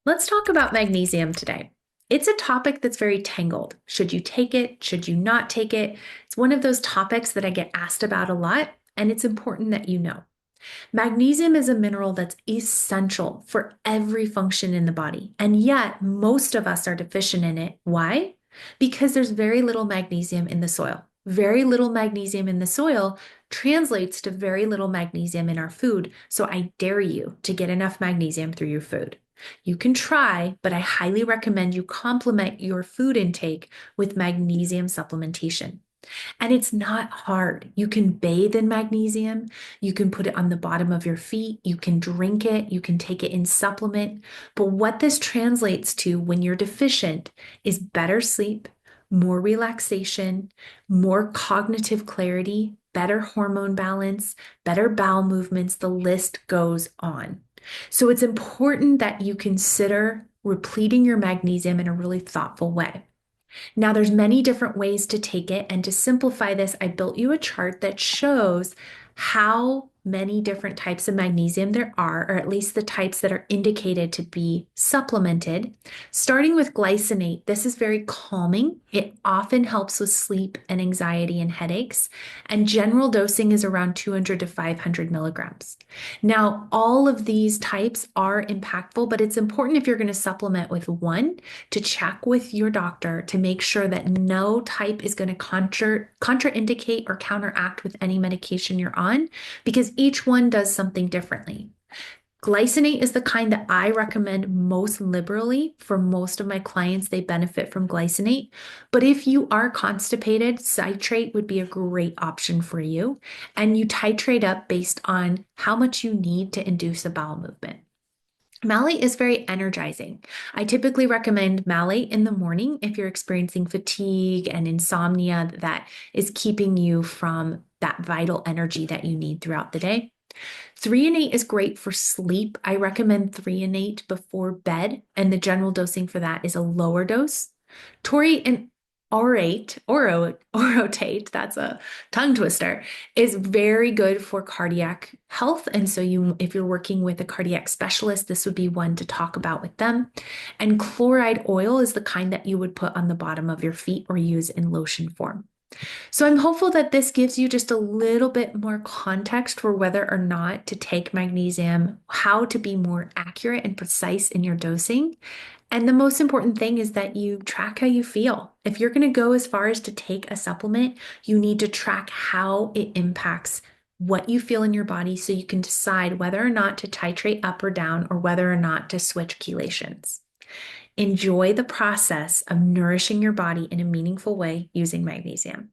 Let's talk about magnesium today. It's a topic that's very tangled. Should you take it? Should you not take it? It's one of those topics that I get asked about a lot, and it's important that you know. Magnesium is a mineral that's essential for every function in the body, and yet most of us are deficient in it. Why? Because there's very little magnesium in the soil. Very little magnesium in the soil translates to very little magnesium in our food. So I dare you to get enough magnesium through your food. You can try, but I highly recommend you complement your food intake with magnesium supplementation. And it's not hard. You can bathe in magnesium. You can put it on the bottom of your feet. You can drink it. You can take it in supplement. But what this translates to when you're deficient is better sleep, more relaxation, more cognitive clarity, better hormone balance, better bowel movements. The list goes on. So it's important that you consider repleting your magnesium in a really thoughtful way. Now, there's many different ways to take it, and to simplify this, I built you a chart that shows how many different types of magnesium there are, or at least the types that are indicated to be supplemented. Starting with glycinate, this is very calming. It often helps with sleep and anxiety and headaches, and general dosing is around 200 to 500 milligrams. Now, all of these types are impactful, but it's important if you're going to supplement with one to check with your doctor to make sure that no type is going to contraindicate or counteract with any medication you're on, because each one does something differently. Glycinate is the kind that I recommend most liberally for most of my clients. They benefit from glycinate. But if you are constipated, citrate would be a great option for you. And you titrate up based on how much you need to induce a bowel movement. Malate is very energizing. I typically recommend malate in the morning if you're experiencing fatigue and insomnia that is keeping you from that vital energy that you need throughout the day. Threonate is great for sleep. I recommend threonate before bed, and the general dosing for that is a lower dose. Taurate and orotate, that's a tongue twister, is very good for cardiac health. And so if you're working with a cardiac specialist, this would be one to talk about with them. And chloride oil is the kind that you would put on the bottom of your feet or use in lotion form. So I'm hopeful that this gives you just a little bit more context for whether or not to take magnesium, how to be more accurate and precise in your dosing. And the most important thing is that you track how you feel. If you're going to go as far as to take a supplement, you need to track how it impacts what you feel in your body so you can decide whether or not to titrate up or down or whether or not to switch chelations. Enjoy the process of nourishing your body in a meaningful way using magnesium.